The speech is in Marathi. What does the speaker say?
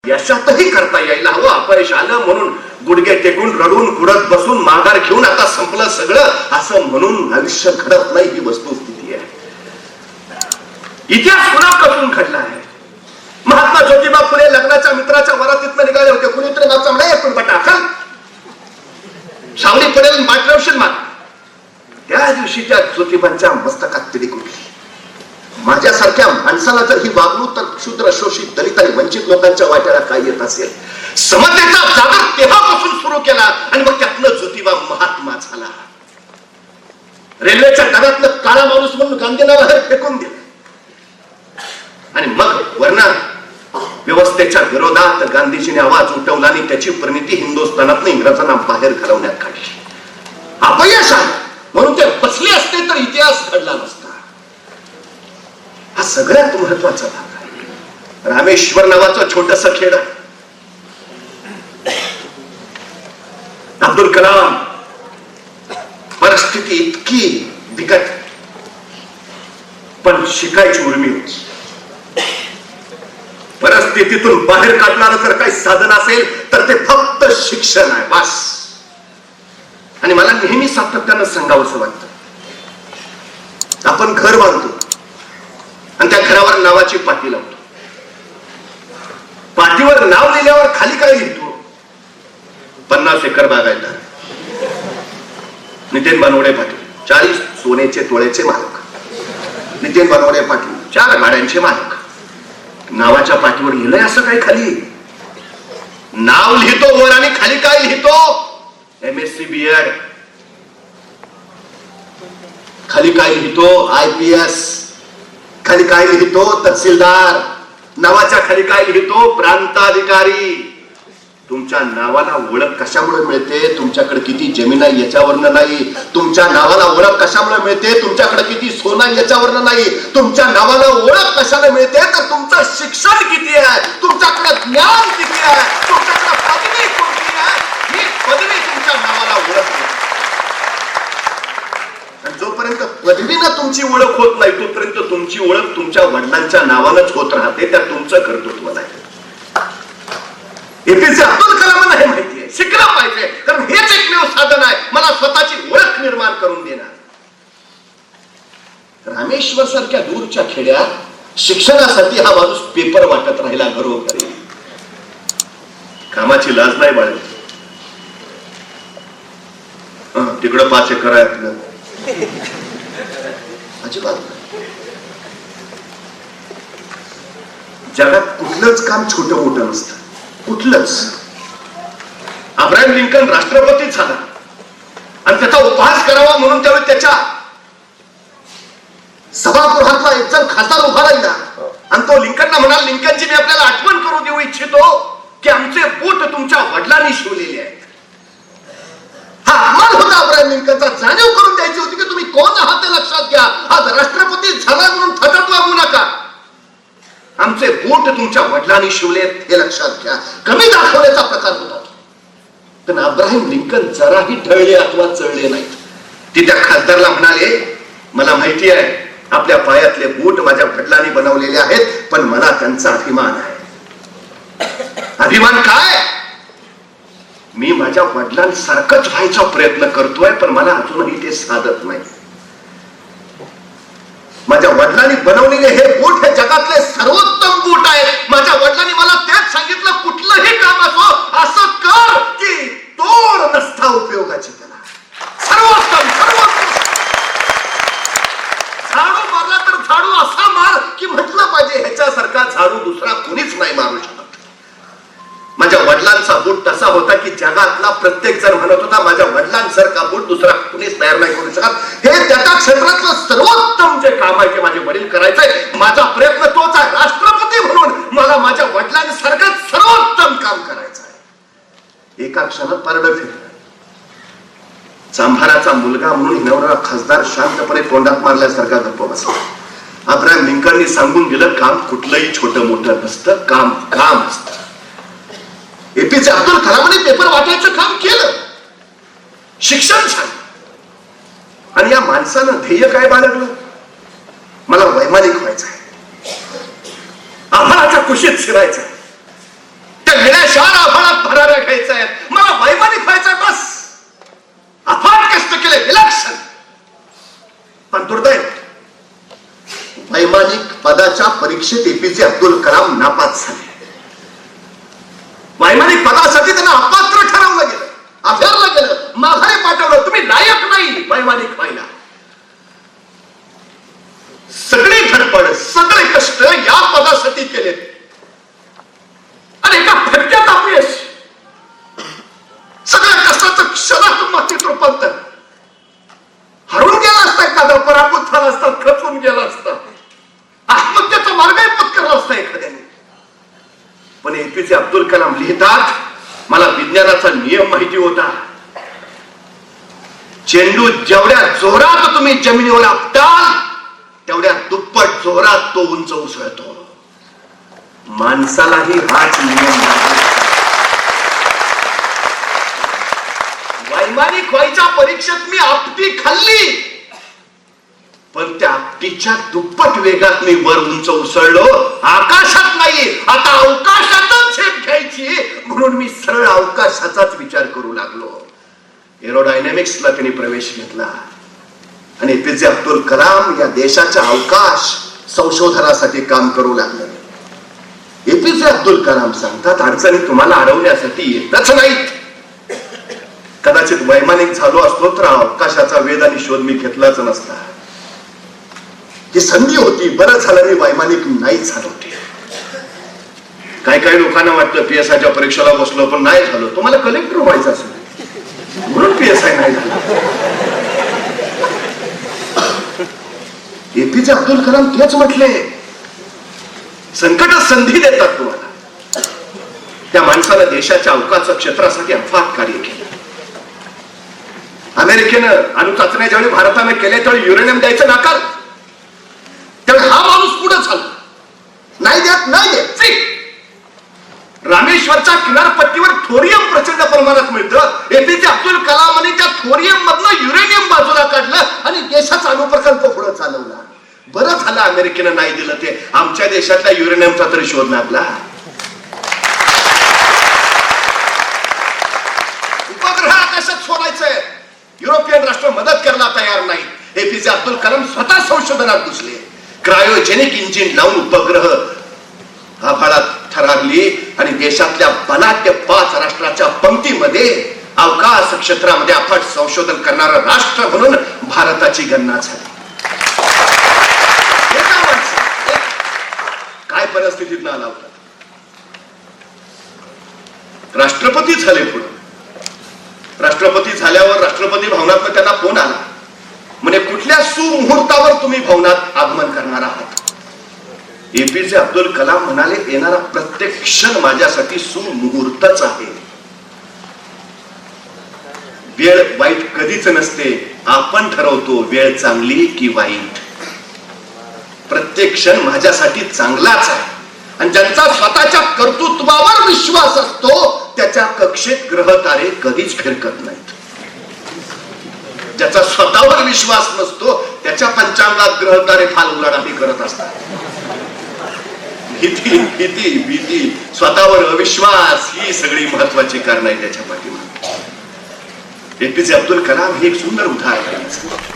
यशातही करता यायला हवं. अपयश आलं म्हणून गुडघे टेकून रडून कुडत बसून माघार घेऊन आता संपलं सगळं असं म्हणून आयुष्य घडत नाही, ही वस्तुस्थिती आहे. इतिहास पुन्हा कसून घडला आहे. महात्मा ज्योतिबा फुले लग्नाच्या मित्राच्या वरातीतनं निघाले होते. कुणीतरी नाचा म्हणे पण बटा खाल सावली पडेल माटरवशील माग. त्या दिवशी त्या ज्योतिबांच्या मस्तकात तिडीक उठली. माझ्यासारख्या माणसाला जर ही वागणूक तर क्षुद्र शोषित दलित आणि वंचित लोकांच्या वाट्याला काय येत असेल. समतेचा जागर तेव्हापासून सुरू केला आणि मग त्यातनं ज्योतिबा महात्मा झाला. रेल्वेच्या डब्यातलं काळा माणूस म्हणून गांधींना बाहेर फेकून दिलं आणि मग वरना व्यवस्थेच्या विरोधात गांधीजीने आवाज उठवला आणि त्याची परिणिती हिंदुस्थानात इंग्रजांना बाहेर घालवण्यात काढली. अपयश आहे म्हणून ते बसले असते तर इतिहास घडला नसता. हा सगळ्यात महत्वाचा भाग आहे. रामेश्वर नावाचं छोटस खेड. अब्दुल कलाम परिस्थिती इतकी बिकट पण शिकायची उर्मी होती. परिस्थितीतून बाहेर काढणारं जर काही साधन असेल तर ते फक्त शिक्षण आहे बस. आणि मला नेहमी सातत्यानं सांगावंसं वाटतं. आपण घर बांधतो आणि त्या घरावर नावाची पाटी लावतो. पाटीवर नाव लिहिल्यावर खाली काय लिहितो? 50 एकर बागायतदार नितीन बनवडे पाटील, 40 सोन्याचे तोळ्याचे मालक. नितीन बनवडे पाटील 4 गाड्यांचे मालक. नावाच्या पाठीवर लिहिलंय असं काय खाली? नाव लिहितो वर आणि खाली काय लिहितो? MSc BEd. खाली काय लिहितो? IPS. खाली काय लिहितो? तहसीलदार. नावाच्या खाली काय लिहितो? प्रांताधिकारी. तुमच्या नावाला ओळख कशामुळे मिळते? तुमच्याकडे किती जमीन आहे याच्यावरनं नाही. तुमच्या नावाला ओळख कशामुळे मिळते? तुमच्याकडे किती सोनं आहे याच्यावरनं नाही. तुमच्या नावाला ओळख कशाला मिळते तर तुमचं शिक्षण किती आहे, तुमच्याकडे ज्ञान किती आहे, तुमच्याकडे पदवी कोणती आहे. ही पदवी तुमच्या नावाला ओळख मिळते. जोपर्यंत पदवीनं तुमची ओळख होत नाही तोपर्यंत तुमची ओळख तुमच्या वडिलांच्या नावानंच होत राहते. त्या तुमचं कर्तृत्व नाही. एपीजे अब्दुल कलामांना हे माहिती आहे. शिकलं पाहिजे कारण हेच एकमेव साधन आहे मला स्वतःची ओळख निर्माण करून देणार. रामेश्वर सारख्या दूरच्या खेड्यात शिक्षणासाठी हा माणूस पेपर वाटत राहिला घरोघरी. कामाची लाज नाही बाळगली. तिकडं 5 एकर आहे आपलं. अजिबात जगात कुठलंच काम छोटं मोठं नसतं. कुठलंच. अब्राहम लिंकन राष्ट्रपती झाला आणि त्याचा उपहास करावा म्हणून त्यावेळी त्याच्या सभागृहातला एक जण खासदार उभा राहिला आणि तो लिंकनला म्हणाला, लिंकनजी मी आपल्याला आठवण करू देऊ इच्छितो की आमचे बूट तुमच्या वडिलांनी शिवलेले आहेत. हा अहवाल होता अब्राहम लिंकनचा. जाणीव करून द्यायची होती की तुम्ही कोण आहात ते लक्षात घ्या. आज राष्ट्रपती झाला म्हणून थटत वागू नका. आमचे बूट तुमच्या वडिलांनी शिवलेत हे लक्षात घ्या. कमी दाखवण्याचा प्रकार होता. पण अब्राहम लिंकन जराही ढळले अथवा चढले नाहीत. ते त्या खासदारला म्हणाले, मला माहिती आहे आपल्या पायातले बूट माझ्या वडिलांनी बनवलेले आहेत पण मला त्यांचा अभिमान आहे. अभिमान काय? मी माझ्या वडिलांसारखंच व्हायचा प्रयत्न करतोय पण मला अजूनही ते साधत नाही. माझ्या वडिलांनी बनवलेले हे बूट हे जगातले सर्वोत्तम बूट आहेत. माझ्या वडिलांनी मला तेच सांगितलं, कुठलंही काम असो असं कर की तोड नसता उपयोगाची त्याला. सर्वोत्तम सर्वोत्तम. झाडू मारला तर झाडू असा मार की म्हटलं पाहिजे ह्याच्यासारखा झाडू दुसरा कोणीच नाही मारू शकत. माझ्या वडिलांचा बूट तसा होता की जगातला प्रत्येक जण म्हणत होता माझ्या वडिलांसारखा बूट दुसरा कोणीच तयार नाही करू शकत. हे त्याच्या क्षेत्रातलं सर्वोत्तम जे काम आहे ते माझे वडील करायचंय. माझा प्रयत्न तोच आहे. राष्ट्रपती म्हणून मला माझ्या वडिलांसारखं सर्वोत्तम काम करायचं आहे. एका क्षणात पारडं फिरलं. चांभाराचा मुलगा म्हणून हिनवणारा खासदार शांतपणे तोंडात मारल्यासारखा गप्प बसला. अब्राहम लिंकननी सांगून दिलं, काम कुठलंही छोटं मोठं नसतं. काम काम असतं. एपीजे अब्दुल कलामांनी पेपर वाटायचं काम केलं. शिक्षण झालं. आणि या माणसानं ध्येय काय बाळगलं? मला वैमानिक व्हायचं आहे. आभाळाच्या कुशीत शिरायचं आहे. भराऱ्या घ्यायच्या आहेत, मला वैमानिक व्हायचंय, बस. अफाट कष्ट केले, विलक्षण. पण दुर्दैव, वैमानिक पदाच्या परीक्षेत एपीजे अब्दुल कलाम नापास झाले. वैमानिक पदासाठी त्यांना अपात्र ठरवलं गेलं, अभ्यारलं गेलं, माघारी पाठवलं. तुम्ही लायक नाही वैमानिक व्हायला. सगळी धडपड, सगळे कष्ट या पदासाठी केले आणि एका फटक्यात अपयश. सगळ्या कष्टाचं क्षणात मातीत रूपांतर. हरवून गेला असता, एखादा पराभूत झाला असता, खचून गेला असता, आत्महत्येचा मार्गही पत्करला असता एखाद्याने. पण एपीजे अब्दुल कलाम लिहितात, मला विज्ञानाचा नियम माहिती होता. चेंडू जेवढ्या जोरात तुम्ही जमिनीवर आपटाल तेवढ्या दुप्पट जोरात तो उंच उसळतो. माणसालाही हाच नियम आहे. वैमानिक व्हायच्या परीक्षेत मी आपटी खाल्ली, पण त्या आपटीच्या दुप्पट वेगात मी वर उंच उसळलो. आकाशात नाही, आता अवकाशातच झेप घ्यायची, म्हणून मी सरळ अवकाशाचाच विचार करू लागलो. एरोडायनॅमिक्सला त्यांनी प्रवेश घेतला आणि एपीजे अब्दुल कलाम या देशाच्या अवकाश संशोधनासाठी काम करू लागले. एपीजे अब्दुल कलाम सांगतात, अडचणी तुम्हाला अडवण्यासाठी येतच नाहीत. कदाचित वैमानिक झालो असतो तर अवकाशाचा वेध आणि शोध मी घेतलाच नसता. ही संधी होती, बरं झालं मी वैमानिक नाही झालो. काही काही लोकांना वाटतं पीएसआयच्या परीक्षेला बसलो पण नाही झालो. तुम्हाला कलेक्टर व्हायचं असेल म्हणून पीएसआय नाही झाला. एपीजे अब्दुल कलाम तेच म्हटले, संकटात संधी देतात तुम्हाला. त्या माणसाला देशाच्या अवकाश क्षेत्रासाठी अफाट कार्य केलं. अमेरिकेनं अणुचाचण्या ज्यावेळी भारताने केले त्यावेळी युरेनियम द्यायचं नाकार, त्यावेळी हा माणूस पुढे झाला. नाही देत, नाही देत. रामेश्वरच्या किनारपट्टीवर थोरियम प्रचंड प्रमाणात मिळतं. एपीजे अब्दुल कलामांनी त्या थोरियम मधनं युरेनियम बाजूला काढलं आणि देशाचा अणुप्रकल्प पुढे चालवला. बरं झालं अमेरिकेनं नाही दिलं ते. आमच्या देशातल्या युरेनियमचा तरी शोध लागला. उपग्रह आकाशात सोडायचंय, युरोपियन राष्ट्र मदत करायला तयार नाही. एपीजे अब्दुल कलाम स्वतः संशोधनात घुसले. क्रायोजेनिक इंजिन लावून उपग्रह आभाळात ठरारली आणि देशातल्या बलाढ्य 5 राष्ट्राच्या पंक्तीमध्ये अवकाश क्षेत्रामध्ये अफाट संशोधन करणारं राष्ट्र म्हणून भारताची गणना झाली. काय परिस्थितीत ना आला होता. राष्ट्रपती झाले. पुढे राष्ट्रपती झाल्यावर राष्ट्रपती भवनात त्यांना फोन आला, म्हणजे कुठल्या सुमुहूर्तावर तुम्ही भवनात आगमन करणार आहात. एपीजे अब्दुल कलाम म्हणाले, येणारा प्रत्येक क्षण माझ्यासाठी सुमुहूर्तच आहे. वेळ वाईट कधीच नसते, आपण ठरवतो वेळ चांगली की वाईट. प्रत्येक क्षण माझ्यासाठी चांगलाच आहे. आणि ज्यांचा स्वतःच्या कर्तृत्वावर विश्वास असतो त्याच्या कक्षेत ग्रह तारे कधीच फिरकत नाहीत. ज्याचा स्वतःवर विश्वास नसतो त्याच्या पंचांगात ग्रह तारे फाल उलाढाली करत असतात. भीती भीती भीती, स्वतःवर अविश्वास, ही सगळी महत्वाची कारण आहे त्याच्या पाठीमागे. एपीजे अब्दुल कलाम हे एक सुंदर उदाहरण आहे.